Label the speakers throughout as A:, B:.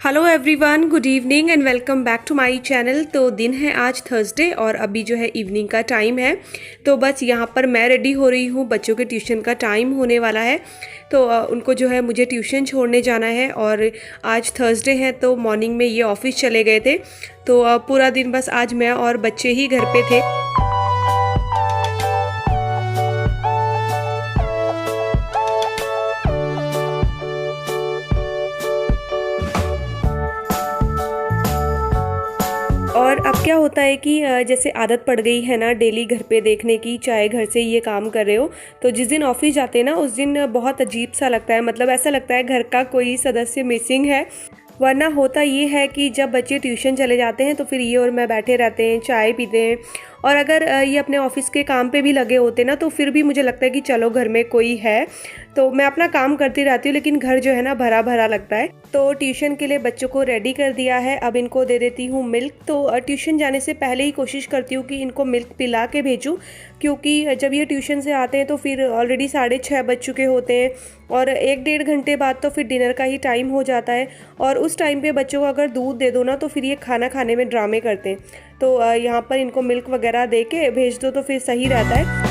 A: Hello everyone, good evening and welcome back to my channel. तो दिन है आज थर्सडे और अभी जो है इवनिंग का टाइम है। तो बस यहाँ पर मैं रेडी हो रही हूँ, बच्चों के ट्यूशन का टाइम होने वाला है। तो उनको जो है मुझे ट्यूशन छोड़ने जाना है और आज थर्सडे है तो मॉर्निंग में ये ऑफिस चले गए थे। तो पूरा दिन बस आज मैं और बच्चे ही घर पे थे। और अब क्या होता है कि जैसे आदत पड़ गई है ना डेली घर पे देखने की, चाहे घर से ये काम कर रहे हो, तो जिस दिन ऑफिस जाते हैं ना उस दिन बहुत अजीब सा लगता है। मतलब ऐसा लगता है घर का कोई सदस्य मिसिंग है। वरना होता ये है कि जब बच्चे ट्यूशन चले जाते हैं तो फिर ये और मैं बैठे रहते हैं, चाय पीते हैं। और अगर ये अपने ऑफिस के काम पे भी लगे होते ना तो फिर भी मुझे लगता है कि चलो घर में कोई है, तो मैं अपना काम करती रहती हूँ, लेकिन घर जो है ना भरा भरा लगता है। तो ट्यूशन के लिए बच्चों को रेडी कर दिया है, अब इनको दे देती हूँ मिल्क। तो ट्यूशन जाने से पहले ही कोशिश करती हूँ कि इनको मिल्क पिला के भेजूँ, क्योंकि जब ये ट्यूशन से आते हैं तो फिर ऑलरेडी 6:30 बज चुके होते हैं और 1-1.5 घंटे बाद तो फिर डिनर का ही टाइम हो जाता है। और उस टाइम पे बच्चों को अगर दूध दे दो ना तो फिर ये खाना खाने में ड्रामे करते हैं। तो यहाँ पर इनको मिल्क वगैरह दे के भेज दो तो फिर सही रहता है।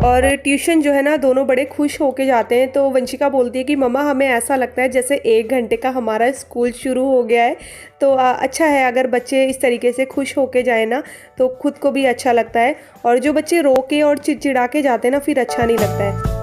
A: और ट्यूशन जो है ना दोनों बड़े खुश होके जाते हैं। तो वंशिका बोलती है कि मम्मा हमें ऐसा लगता है जैसे 1 घंटे का हमारा स्कूल शुरू हो गया है। तो अच्छा है अगर बच्चे इस तरीके से खुश होके जाए ना तो खुद को भी अच्छा लगता है। और जो बच्चे रो के और चिड़चिड़ा के जाते हैं ना फिर अच्छा नहीं लगता है।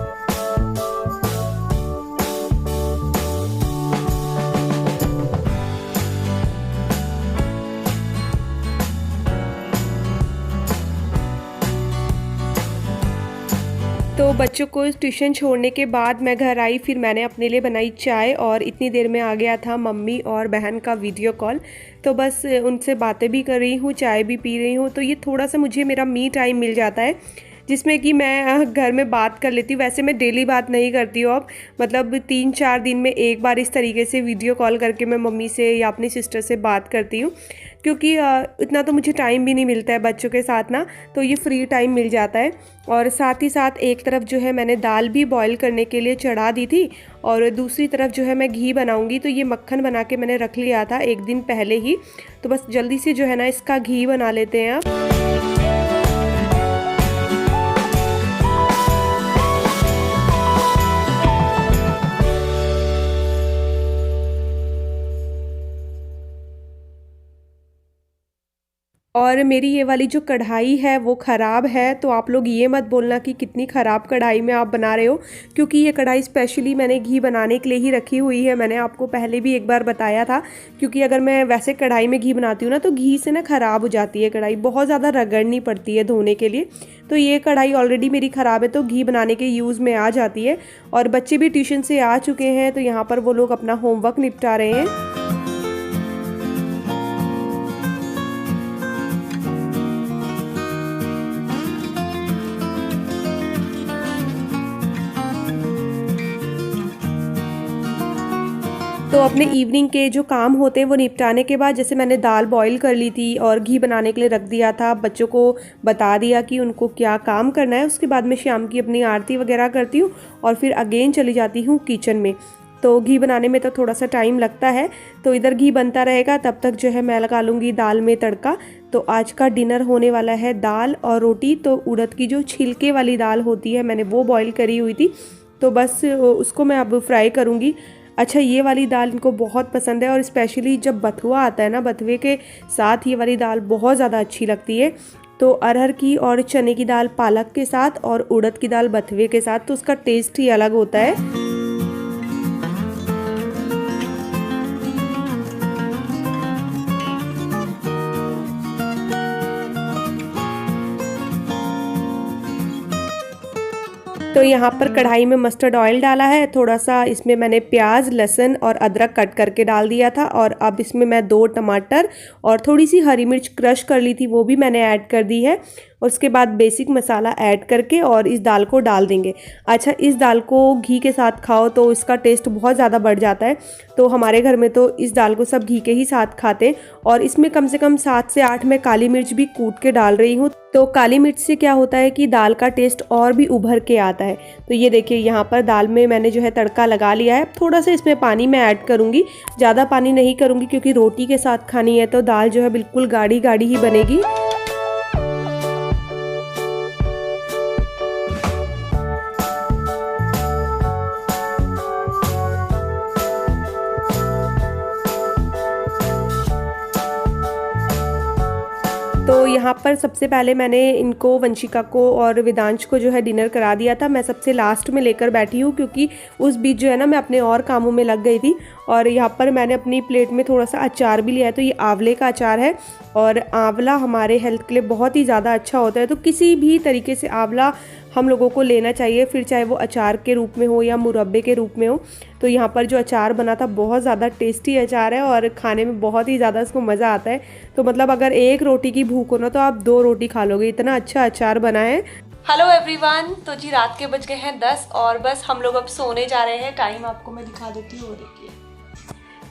A: तो बच्चों को ट्यूशन छोड़ने के बाद मैं घर आई, फिर मैंने अपने लिए बनाई चाय और इतनी देर में आ गया था मम्मी और बहन का वीडियो कॉल। तो बस उनसे बातें भी कर रही हूँ, चाय भी पी रही हूँ। तो ये थोड़ा सा मुझे मेरा मी टाइम मिल जाता है जिसमें कि मैं घर में बात कर लेती हूँ। वैसे मैं डेली बात नहीं करती हूँ अब, मतलब 3-4 दिन में एक बार इस तरीके से वीडियो कॉल करके मैं मम्मी से या अपनी सिस्टर से बात करती हूँ, क्योंकि इतना तो मुझे टाइम भी नहीं मिलता है बच्चों के साथ ना, तो ये फ्री टाइम मिल जाता है। और साथ ही साथ एक तरफ जो है मैंने दाल भी बॉईल करने के लिए चढ़ा दी थी और दूसरी तरफ जो है मैं घी बनाऊंगी। तो ये मक्खन बना के मैंने रख लिया था एक दिन पहले ही, तो बस जल्दी से जो है ना इसका घी बना लेते हैं अब। और मेरी ये वाली जो कढ़ाई है वो ख़राब है, तो आप लोग ये मत बोलना कि कितनी ख़राब कढ़ाई में आप बना रहे हो, क्योंकि ये कढ़ाई स्पेशली मैंने घी बनाने के लिए ही रखी हुई है। मैंने आपको पहले भी एक बार बताया था, क्योंकि अगर मैं वैसे कढ़ाई में घी बनाती हूँ ना तो घी से ना ख़राब हो जाती है कढ़ाई, बहुत ज़्यादा रगड़नी पड़ती है धोने के लिए। तो ये कढ़ाई ऑलरेडी मेरी ख़राब है तो घी बनाने के यूज़ में आ जाती है। और बच्चे भी ट्यूशन से आ चुके हैं तो यहाँ पर वो लोग अपना होमवर्क निपटा रहे हैं। तो अपने इवनिंग के जो काम होते हैं वो निपटाने के बाद, जैसे मैंने दाल बॉईल कर ली थी और घी बनाने के लिए रख दिया था, बच्चों को बता दिया कि उनको क्या काम करना है। उसके बाद मैं शाम की अपनी आरती वगैरह करती हूँ और फिर अगेन चली जाती हूँ किचन में। तो घी बनाने में तो थोड़ा सा टाइम लगता है, तो इधर घी बनता रहेगा, तब तक जो है मैं लगा लूँगी दाल में तड़का। तो आज का डिनर होने वाला है दाल और रोटी। तो उड़द की जो छिलके वाली दाल होती है मैंने वो बॉईल करी हुई थी, तो बस उसको मैं अब फ्राई करूँगी। अच्छा, ये वाली दाल इनको बहुत पसंद है और स्पेशली जब बथुआ आता है ना, बथुए के साथ ये वाली दाल बहुत ज़्यादा अच्छी लगती है। तो अरहर की और चने की दाल पालक के साथ और उड़द की दाल बथुए के साथ, तो उसका टेस्ट ही अलग होता है। तो यहाँ पर कढ़ाई में मस्टर्ड ऑयल डाला है, थोड़ा सा इसमें मैंने प्याज, लहसुन और अदरक कट करके डाल दिया था, और अब इसमें मैं 2 टमाटर और थोड़ी सी हरी मिर्च क्रश कर ली थी वो भी मैंने ऐड कर दी है। उसके बाद बेसिक मसाला ऐड करके और इस दाल को डाल देंगे। अच्छा, इस दाल को घी के साथ खाओ तो इसका टेस्ट बहुत ज़्यादा बढ़ जाता है। तो हमारे घर में तो इस दाल को सब घी के ही साथ खाते हैं, और इसमें कम से कम 7 से 8 मैं काली मिर्च भी कूट के डाल रही हूँ। तो काली मिर्च से क्या होता है कि दाल का टेस्ट और भी उभर के आता है। तो ये देखिए यहाँ पर दाल में मैंने जो है तड़का लगा लिया है। थोड़ा सा इसमें पानी मैं ऐड करूँगी, ज़्यादा पानी नहीं करूँगी क्योंकि रोटी के साथ खानी है, तो दाल जो है बिल्कुल गाढ़ी गाढ़ी ही बनेगी। तो यहाँ पर सबसे पहले मैंने इनको, वंशिका को और वेदांश को जो है डिनर करा दिया था। मैं सबसे लास्ट में लेकर बैठी हूँ क्योंकि उस बीच जो है ना मैं अपने और कामों में लग गई थी। और यहाँ पर मैंने अपनी प्लेट में थोड़ा सा अचार भी लिया है, तो ये आंवले का अचार है, और आंवला हमारे हेल्थ के लिए बहुत ही ज़्यादा अच्छा होता है। तो किसी भी तरीके से आंवला हम लोगों को लेना चाहिए, फिर चाहे वो अचार के रूप में हो या मुरब्बे के रूप में हो। तो यहाँ पर जो अचार बना था बहुत ज़्यादा टेस्टी अचार है और खाने में बहुत ही ज़्यादा इसको मज़ा आता है। तो मतलब अगर एक रोटी की भूख हो ना तो आप 2 रोटी खा लोगे, इतना अच्छा अचार बना है।
B: हेलो एवरीवन, तो जी रात के बज गए हैं 10 और बस हम लोग अब सोने जा रहे हैं। टाइम आपको मैं दिखा देती हूँ, देखिए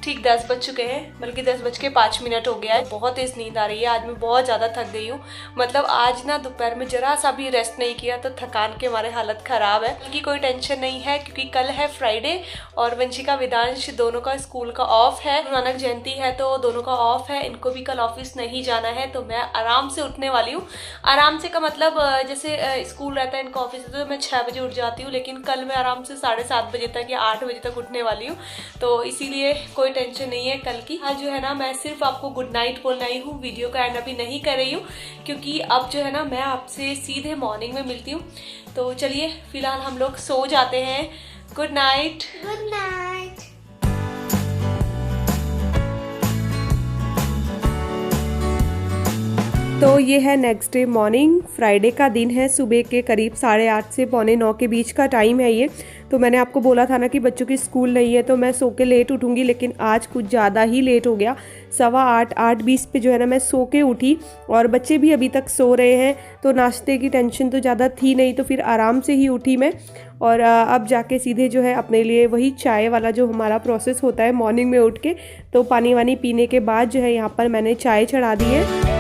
B: ठीक 10 बज चुके हैं, बल्कि 10:05 हो गया है। बहुत तेज नींद आ रही है, आज मैं बहुत ज़्यादा थक गई हूँ। मतलब आज ना दोपहर में जरा सा भी रेस्ट नहीं किया, तो थकान के हमारे हालत ख़राब है। बल्कि कोई टेंशन नहीं है क्योंकि कल है फ्राइडे और वंशिका वेदांश दोनों का स्कूल का ऑफ है। गुरु नानक जयंती है तो दोनों का ऑफ है, इनको भी कल ऑफिस नहीं जाना है। तो मैं आराम से उठने वाली हूँ। आराम से का मतलब जैसे स्कूल रहता है, इनका ऑफिस है, तो मैं 6 बजे उठ जाती हूँ, लेकिन कल मैं आराम से 7:30 बजे तक या 8 बजे तक उठने वाली हूँ। तो इसीलिए कोई टेंशन नहीं है कल की। आज जो है ना मैं सिर्फ आपको गुड नाइट बोलना ही हूँ, वीडियो का एंड अभी नहीं कर रही हूँ क्योंकि अब जो है ना मैं आपसे सीधे मॉर्निंग में मिलती हूँ। तो चलिए फिलहाल हम लोग सो जाते हैं। Good night. Good night.
A: तो ये है नेक्स्ट डे मॉर्निंग, फ्राइडे का दिन है। सुबह के करीब 8:30 से 8:45 के बीच का टाइम है ये। तो मैंने आपको बोला था ना कि बच्चों की स्कूल नहीं है तो मैं सो के लेट उठूँगी, लेकिन आज कुछ ज़्यादा ही लेट हो गया। 8:15 8:20 पे जो है ना मैं सो के उठी और बच्चे भी अभी तक सो रहे हैं। तो नाश्ते की टेंशन तो ज़्यादा थी नहीं, तो फिर आराम से ही उठी मैं। और अब जाके सीधे जो है अपने लिए वही चाय वाला जो हमारा प्रोसेस होता है मॉर्निंग में उठ के, तो पानी वानी पीने के बाद जो है यहाँ पर मैंने चाय चढ़ा दी है।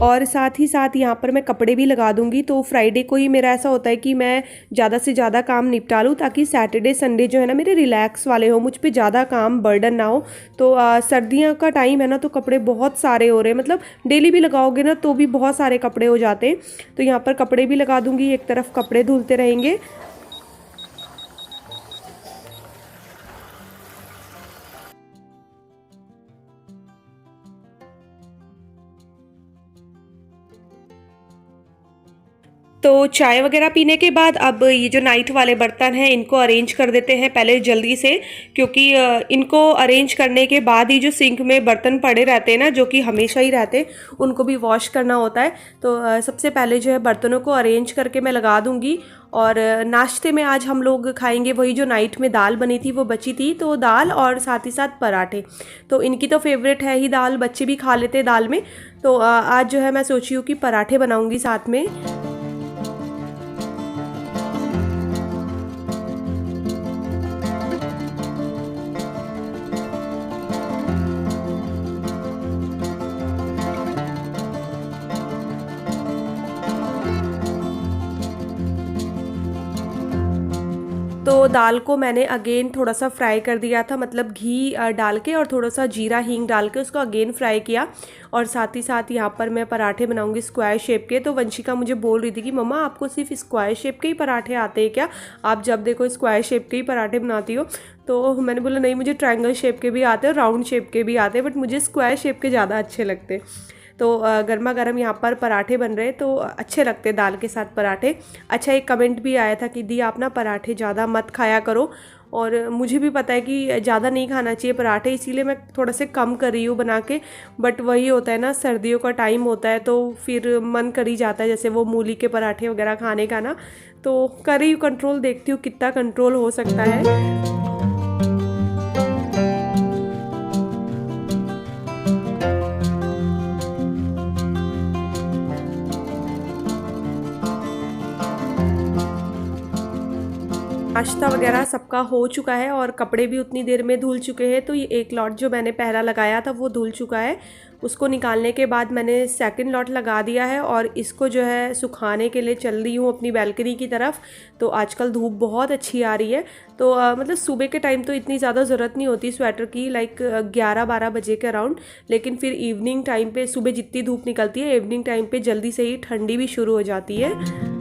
A: और साथ ही साथ यहाँ पर मैं कपड़े भी लगा दूँगी। तो फ्राइडे को ही मेरा ऐसा होता है कि मैं ज़्यादा से ज़्यादा काम निपटा लूँ ताकि सैटरडे संडे जो है ना मेरे रिलैक्स वाले हो, मुझ पे ज़्यादा काम बर्डन ना हो। तो सर्दियों का टाइम है ना, तो कपड़े बहुत सारे हो रहे हैं, मतलब डेली भी लगाओगे ना तो भी बहुत सारे कपड़े हो जाते हैं। तो यहाँ पर कपड़े भी लगा दूँगी, एक तरफ कपड़े धुलते रहेंगे। तो चाय वगैरह पीने के बाद अब ये जो नाइट वाले बर्तन हैं इनको अरेंज कर देते हैं पहले जल्दी से, क्योंकि इनको अरेंज करने के बाद ही जो सिंक में बर्तन पड़े रहते हैं ना, जो कि हमेशा ही रहते हैं, उनको भी वॉश करना होता है। तो सबसे पहले जो है बर्तनों को अरेंज करके मैं लगा दूँगी। और नाश्ते में आज हम लोग खाएंगे वही जो नाइट में दाल बनी थी वो बची थी, तो दाल और साथ ही साथ पराठे। तो इनकी तो फेवरेट है ही दाल, बच्चे भी खा लेते हैं दाल में। तो आज जो है मैं सोची हूँ कि पराठे बनाऊँगी साथ में। तो दाल को मैंने अगेन थोड़ा सा फ्राई कर दिया था, मतलब घी डाल के और थोड़ा सा जीरा हींग डाल के उसको अगेन फ्राई किया। और साथ ही साथ यहाँ पर मैं पराठे बनाऊंगी स्क्वायर शेप के। तो वंशिका मुझे बोल रही थी कि मम्मा आपको सिर्फ स्क्वायर शेप के ही पराठे आते हैं क्या, आप जब देखो स्क्वायर शेप के ही पराठे बनाती हो। तो मैंने बोला नहीं, मुझे ट्रायंगल शेप के भी आते हैं, राउंड शेप के भी आते हैं, बट मुझे स्क्वायर शेप के ज़्यादा अच्छे लगते हैं। तो गर्मा गर्म यहाँ पर पराठे बन रहे, तो अच्छे लगते दाल के साथ पराठे। अच्छा, एक कमेंट भी आया था कि दी आप ना पराठे ज़्यादा मत खाया करो, और मुझे भी पता है कि ज़्यादा नहीं खाना चाहिए पराठे, इसीलिए मैं थोड़ा से कम कर रही हूँ बना के। बट वही होता है ना, सर्दियों का टाइम होता है तो फिर मन कर ही जाता है, जैसे वो मूली के पराठे वगैरह खाने का ना, तो कर रही हूँ कंट्रोल, देखती हूँ कितना कंट्रोल हो सकता है। नाश्ता वगैरह सबका हो चुका है और कपड़े भी उतनी देर में धुल चुके हैं। तो ये एक लॉट जो मैंने पहला लगाया था वो धुल चुका है। उसको निकालने के बाद मैंने सेकंड लॉट लगा दिया है और इसको जो है सुखाने के लिए चल रही हूँ अपनी बैल्कनी की तरफ। तो आजकल धूप बहुत अच्छी आ रही है, तो मतलब सुबह के टाइम तो इतनी ज़्यादा ज़रूरत नहीं होती स्वेटर की, लाइक 11-12 बजे के अराउंड। लेकिन फिर इवनिंग टाइम पे, सुबह जितनी धूप निकलती है इवनिंग टाइम पे जल्दी से ही ठंडी भी शुरू हो जाती है।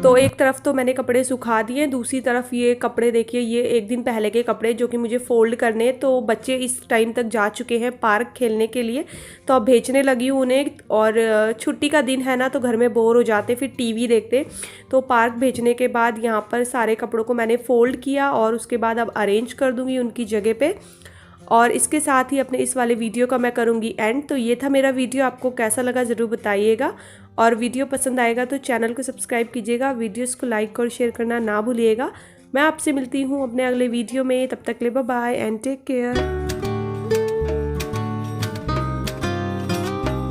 A: तो एक तरफ तो मैंने कपड़े सुखा दिए, दूसरी तरफ ये कपड़े देखिए, ये एक दिन पहले के कपड़े जो कि मुझे फोल्ड करने। तो बच्चे इस टाइम तक जा चुके हैं पार्क खेलने के लिए, तो अब भेजने लगी हूँ उन्हें। और छुट्टी का दिन है ना, तो घर में बोर हो जाते, फिर टीवी देखते। तो पार्क भेजने के बाद यहाँ पर सारे कपड़ों को मैंने फ़ोल्ड किया और उसके बाद अब अरेंज कर दूँगी उनकी जगह पे। और इसके साथ ही अपने इस वाले वीडियो का मैं करूँगी एंड। तो ये था मेरा वीडियो, आपको कैसा लगा ज़रूर बताइएगा, और वीडियो पसंद आएगा तो चैनल को सब्सक्राइब कीजिएगा, वीडियोस को लाइक और शेयर करना ना भूलिएगा। मैं आपसे मिलती हूँ अपने अगले वीडियो में, तब तक के लिए bye bye and take care.